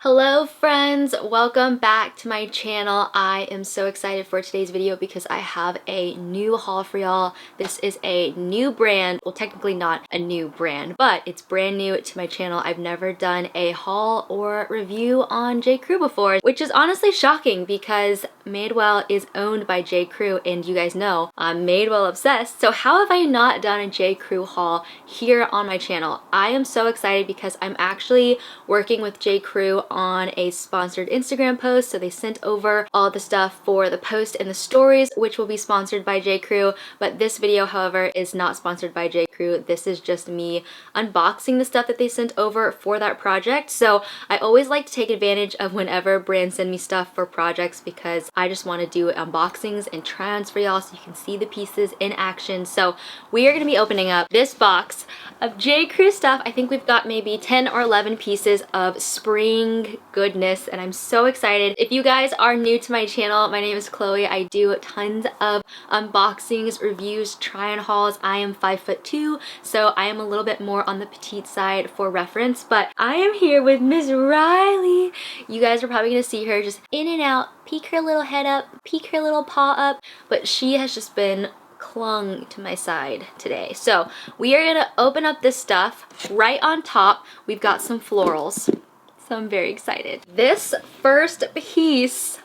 Hello friends, welcome back to my channel. I am so excited for today's video because I have a new haul for y'all. This is a new brand, well technically not a new brand, but it's brand new to my channel. I've never done a haul or review on JCREW before, which is honestly shocking because Madewell is owned by JCREW and you guys know I'm Madewell obsessed. So how have I not done a JCREW haul here on my channel? I am so excited because I'm actually working with JCREW on a sponsored Instagram post. So they sent over all the stuff for the post and the stories, which will be sponsored by JCREW. But this video, however, is not sponsored by JCREW. This is just me unboxing the stuff that they sent over for that project. So I always like to take advantage of whenever brands send me stuff for projects because I just want to do unboxings and try-ons for y'all so you can see the pieces in action. So we are going to be opening up this box of JCREW stuff. I think we've got maybe 10 or 11 pieces of spring goodness and I'm so excited. If you guys are new to my channel, my name is Chloe. I do tons of unboxings, reviews, try-on hauls. I am 5'2", so I am a little bit more on the petite side for reference, but I am here with Miss Riley. You guys are probably gonna see her just in and out, peek her little head up, peek her little paw up, but she has just been clung to my side today. So we are gonna open up this stuff. Right on top, we've got some florals. So I'm very excited. This first piece,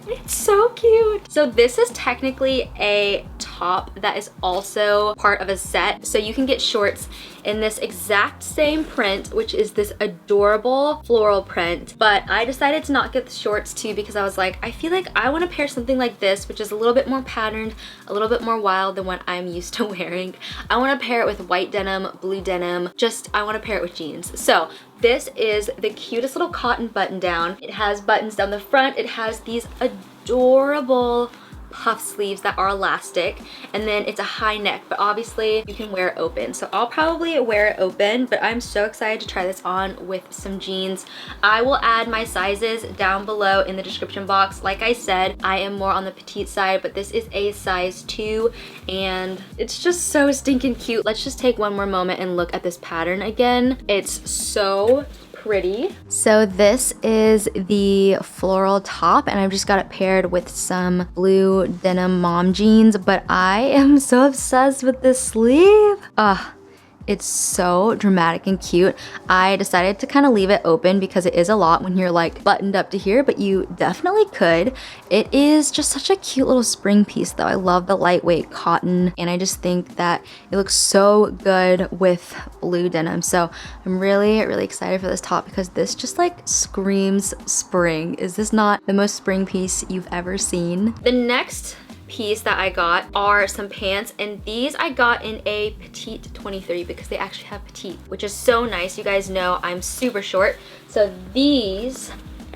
it's so cute. So this is technically a top that is also part of a set. So you can get shorts in this exact same print, which is this adorable floral print. But I decided to not get the shorts too because I was like, I feel like I want to pair something like this, which is a little bit more patterned, a little bit more wild than what I'm used to wearing. I want to pair it with white denim, blue denim, I want to pair it with jeans. So this is the cutest little cotton button down. It has buttons down the front. It has these adorable puff sleeves that are elastic, and then it's a high neck, but obviously you can wear it open. So I'll probably wear it open, but I'm so excited to try this on with some jeans. I will add my sizes down below in the description box. Like I said, I am more on the petite side, but this is a size 2 and it's just so stinking cute. Let's just take one more moment and look at this pattern again. It's so pretty. So this is the floral top and I've just got it paired with some blue denim mom jeans, but I am so obsessed with this sleeve. It's so dramatic and cute. I decided to kind of leave it open because it is a lot when you're like buttoned up to here, but you definitely could. It is just such a cute little spring piece though. I love the lightweight cotton and I just think that it looks so good with blue denim. So I'm really, really excited for this top because this just like screams spring. Is this not the most spring piece you've ever seen? The next piece that I got are some pants, and these I got in a petite 23 because they actually have petite, which is so nice. You guys know I'm super short, so these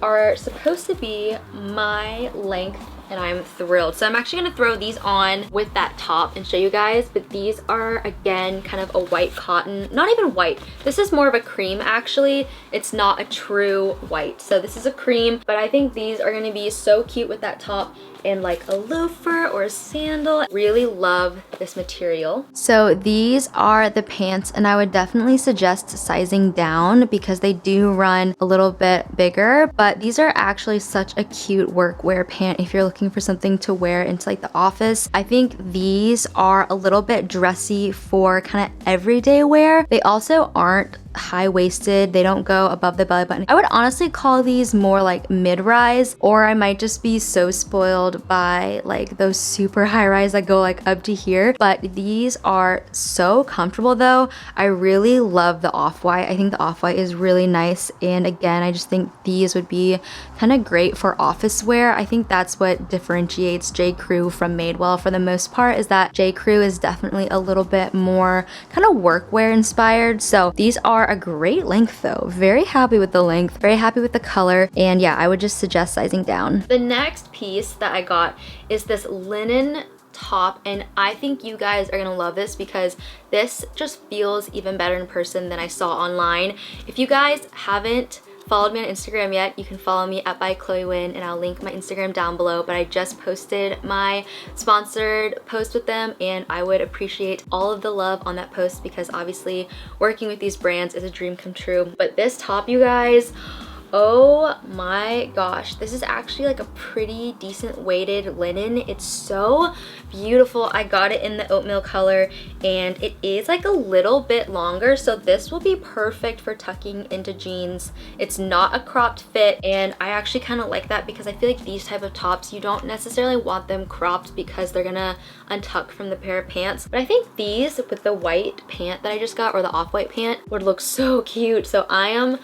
are supposed to be my length and I'm thrilled. So I'm actually gonna throw these on with that top and show you guys, but these are again kind of a white cotton, not even white. This is more of a cream actually. It's not a true white. So this is a cream, but I think these are gonna be so cute with that top and like a loafer or a sandal. Really love this material. So these are the pants and I would definitely suggest sizing down because they do run a little bit bigger, but these are actually such a cute workwear pant if you're looking for something to wear into like the office. I think these are a little bit dressy for kind of everyday wear. They also aren't high-waisted. They don't go above the belly button. I would honestly call these more like mid-rise, or I might just be so spoiled by like those super high-rise that go like up to here. But these are so comfortable though. I really love the off-white. I think the off-white is really nice, and again I just think these would be kind of great for office wear. I think that's what differentiates JCREW from Madewell for the most part, is that JCREW is definitely a little bit more kind of workwear inspired. So these are a great length though. Very happy with the length, very happy with the color, and yeah, I would just suggest sizing down. The next piece that I got is this linen top, and I think you guys are gonna love this because this just feels even better in person than I saw online. If you guys haven't followed me on Instagram yet, you can follow me at @bychloewyn, and I'll link my Instagram down below. But I just posted my sponsored post with them, and I would appreciate all of the love on that post because obviously working with these brands is a dream come true. But this top, you guys, oh my gosh, this is actually like a pretty decent weighted linen. It's so beautiful. I got it in the oatmeal color, and it is like a little bit longer, so this will be perfect for tucking into jeans. It's not a cropped fit, and I actually kind of like that because I feel like these type of tops, you don't necessarily want them cropped because they're gonna untuck from the pair of pants. But I think these with the white pant that I just got, or the off-white pant, would look so cute. So I am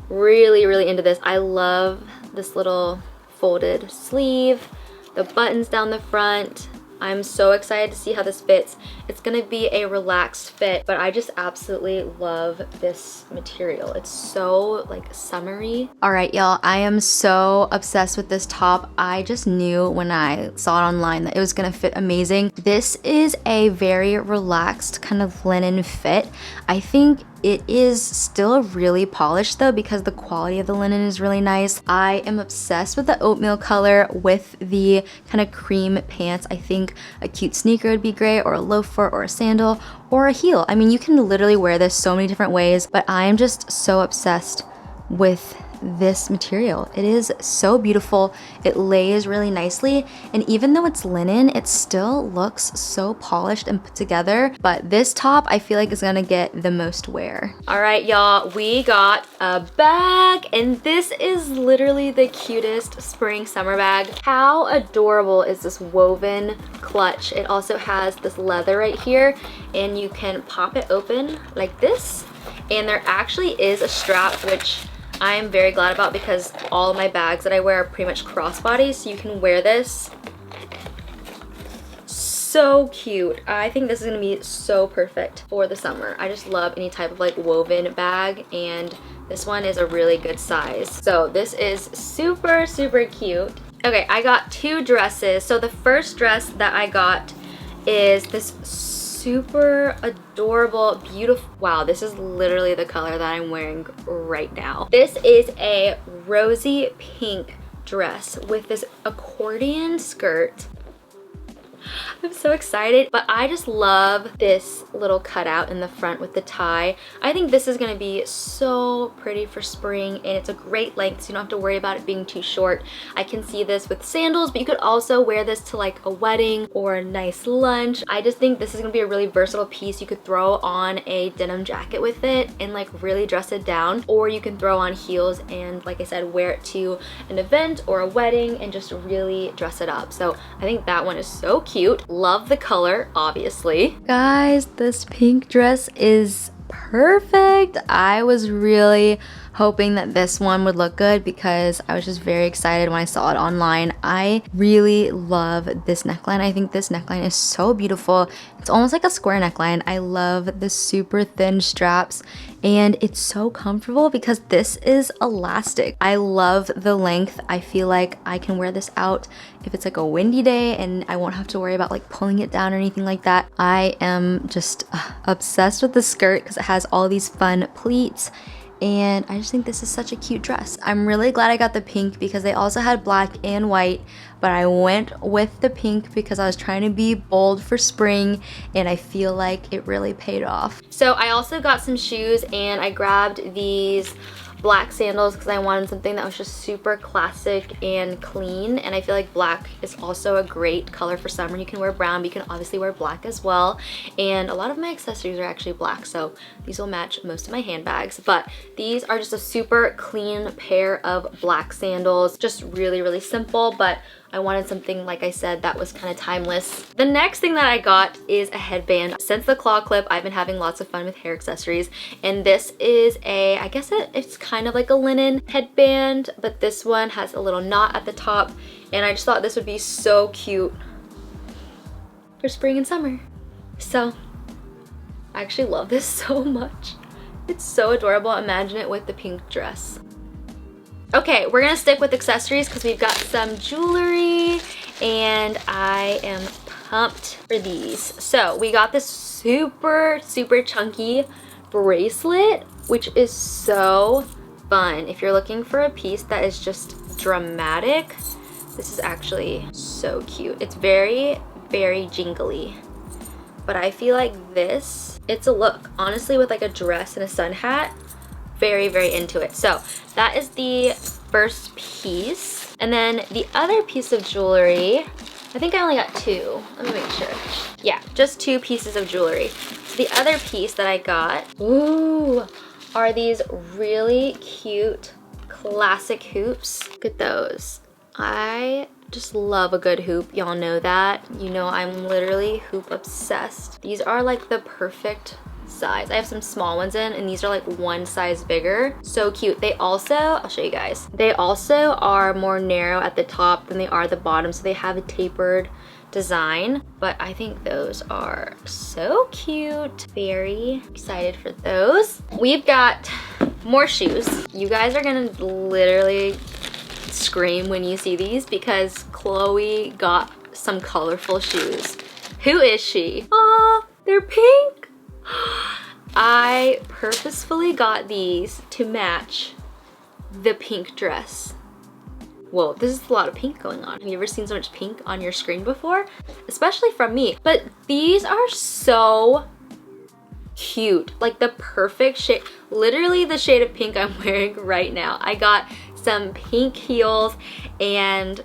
really into this. I love this little folded sleeve, the buttons down the front. I'm so excited to see how this fits. It's gonna be a relaxed fit, but I just absolutely love this material. It's so like summery. All right, y'all, I am so obsessed with this top. I just knew when I saw it online that it was gonna fit amazing. This is a very relaxed kind of linen fit. I think it is still really polished though because the quality of the linen is really nice. I am obsessed with the oatmeal color with the kind of cream pants. I think a cute sneaker would be great, or a loafer, or a sandal, or a heel. I mean, you can literally wear this so many different ways, but I am just so obsessed with this material. It is so beautiful. It lays really nicely, and even though it's linen, it still looks so polished and put together. But this top I feel like is gonna get the most wear. All right, y'all, we got a bag, and this is literally the cutest spring summer bag. How adorable is this woven clutch? It also has this leather right here, and you can pop it open like this, and there actually is a strap, which I am very glad about because all of my bags that I wear are pretty much crossbody, so you can wear this. So cute. I think this is gonna be so perfect for the summer. I just love any type of like woven bag, and this one is a really good size. So this is super cute. Okay, I got two dresses. So the first dress that I got is this super adorable, beautiful, wow, this is literally the color that I'm wearing right now. This is a rosy pink dress with this accordion skirt. I'm so excited, but I just love this little cutout in the front with the tie. I think this is gonna be so pretty for spring, and it's a great length, so you don't have to worry about it being too short. I can see this with sandals, but you could also wear this to like a wedding or a nice lunch. I just think this is gonna be a really versatile piece. You could throw on a denim jacket with it and like really dress it down, or you can throw on heels and, like I said, wear it to an event or a wedding and just really dress it up. So I think that one is so cute. Love the color, obviously. Guys, this pink dress is perfect. I was really hoping that this one would look good because I was just very excited when I saw it online. I really love this neckline. I think this neckline is so beautiful. It's almost like a square neckline. I love the super thin straps, and it's so comfortable because this is elastic. I love the length. I feel like I can wear this out if it's like a windy day and I won't have to worry about like pulling it down or anything like that. I am just obsessed with the skirt because it has all these fun pleats, and I just think this is such a cute dress. I'm really glad I got the pink because they also had black and white, but I went with the pink because I was trying to be bold for spring, and I feel like it really paid off. So I also got some shoes, and I grabbed these black sandals because I wanted something that was just super classic and clean, and I feel like black is also a great color for summer. You can wear brown, but you can obviously wear black as well, and a lot of my accessories are actually black, so these will match most of my handbags. But these are just a super clean pair of black sandals, just really simple, but I wanted something, like I said, that was kind of timeless. The next thing that I got is a headband. Since the claw clip, I've been having lots of fun with hair accessories, and this is a, I guess it's kind of like a linen headband, but this one has a little knot at the top, and I just thought this would be so cute for spring and summer. So I actually love this so much. It's so adorable. Imagine it with the pink dress. Okay, we're gonna stick with accessories because we've got some jewelry, and I am pumped for these. So we got this super chunky bracelet, which is so fun. If you're looking for a piece that is just dramatic, this is actually so cute. It's very, very jingly. But I feel like this, it's a look. Honestly, with like a dress and a sun hat, very, very into it. So that is the first piece. And then the other piece of jewelry, I think I only got two. Let me make sure. Yeah, just two pieces of jewelry. So the other piece that I got, ooh, are these really cute classic hoops. Look at those. I just love a good hoop. Y'all know that. You know I'm literally hoop obsessed. These are like the perfect size. I have some small ones in, and these are like one size bigger. So cute. They also, I'll show you guys, they also are more narrow at the top than they are at the bottom, so they have a tapered design, but I think those are so cute. Very excited for those. We've got more shoes. You guys are gonna literally scream when you see these because Chloe got some colorful shoes. Who is she? Oh, they're pink. I purposefully got these to match the pink dress. Whoa, this is a lot of pink going on. Have you ever seen so much pink on your screen before? Especially from me. But these are so cute. Like the perfect shade. Literally the shade of pink I'm wearing right now. I got some pink heels, and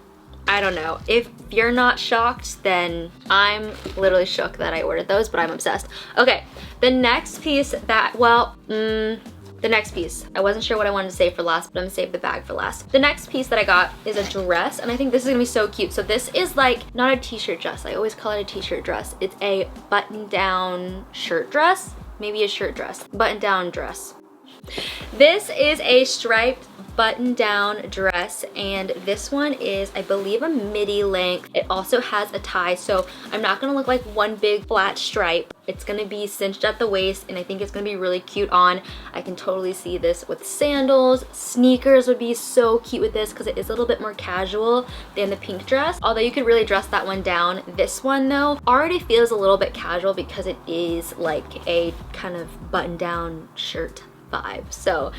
I don't know. If you're not shocked, then I'm literally shook that I ordered those, but I'm obsessed. Okay, the next piece that, well, the next piece. I wasn't sure what I wanted to say for last, but I'm gonna save the bag for last. The next piece that I got is a dress, and I think this is gonna be so cute. So this is like, not a t-shirt dress. I always call it a t-shirt dress. It's a button-down shirt dress. Maybe a shirt dress. Button-down dress. This is a striped button-down dress, and this one is, I believe, a midi length. It also has a tie, so I'm not gonna look like one big flat stripe. It's gonna be cinched at the waist, and I think it's gonna be really cute on. I can totally see this with sandals. Sneakers would be so cute with this because it is a little bit more casual than the pink dress, although you could really dress that one down. This one though already feels a little bit casual because it is like a kind of button-down shirt vibe. So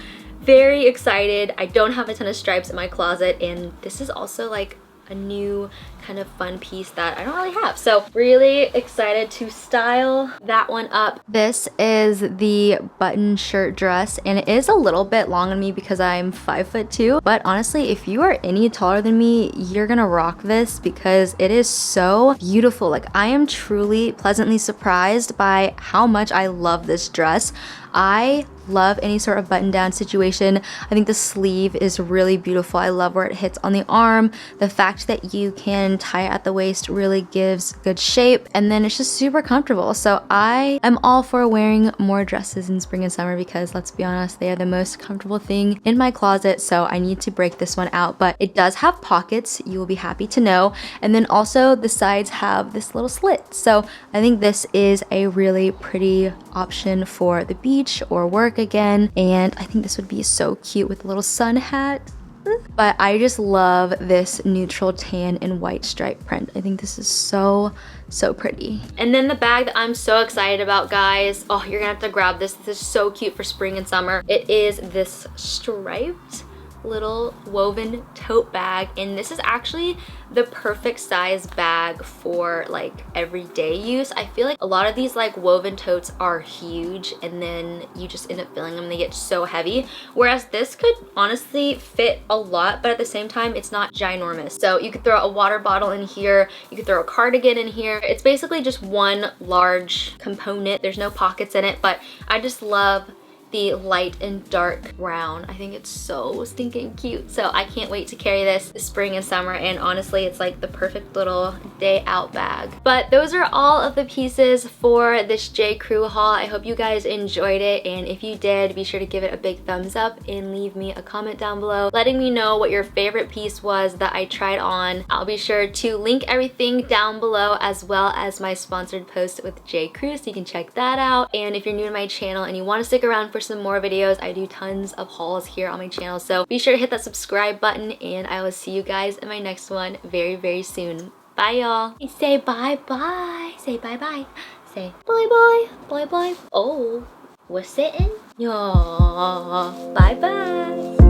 very excited. I don't have a ton of stripes in my closet, and this is also like a new kind of fun piece that I don't really have. So really excited to style that one up. This is the button shirt dress, and it is a little bit long on me because I'm 5'2", but honestly, if you are any taller than me, you're gonna rock this because it is so beautiful. Like, I am truly pleasantly surprised by how much I love this dress. I love any sort of button down situation. I think the sleeve is really beautiful. I love where it hits on the arm. The fact that you can tie it at the waist really gives good shape, and then it's just super comfortable. So I am all for wearing more dresses in spring and summer because, let's be honest, they are the most comfortable thing in my closet. So I need to break this one out, but it does have pockets, you will be happy to know. And then also the sides have this little slit. So I think this is a really pretty option for the beach or work again, and I think this would be so cute with a little sun hat. But I just love this neutral tan and white stripe print. I think this is so pretty. And then the bag that I'm so excited about, guys, oh, you're gonna have to grab this. This is so cute for spring and summer. It is this striped little woven tote bag, and this is actually the perfect size bag for like everyday use. I feel like a lot of these like woven totes are huge, and then you just end up filling them. They get so heavy, whereas this could honestly fit a lot, but at the same time it's not ginormous. So you could throw a water bottle in here, you could throw a cardigan in here. It's basically just one large component. There's no pockets in it, but I just love the light and dark brown. I think it's so stinking cute. So I can't wait to carry this spring and summer, and honestly, it's like the perfect little day out bag. But those are all of the pieces for this JCREW haul. I hope you guys enjoyed it, and if you did, be sure to give it a big thumbs up and leave me a comment down below letting me know what your favorite piece was that I tried on. I'll be sure to link everything down below, as well as my sponsored post with JCREW, so you can check that out. And if you're new to my channel and you want to stick around for some more videos, I do tons of hauls here on my channel, so be sure to hit that subscribe button, and I will see you guys in my next one very soon. Bye, y'all. Say bye-bye. Say bye-bye. Say bye-bye. Bye-bye. Oh, we're sitting. Bye bye.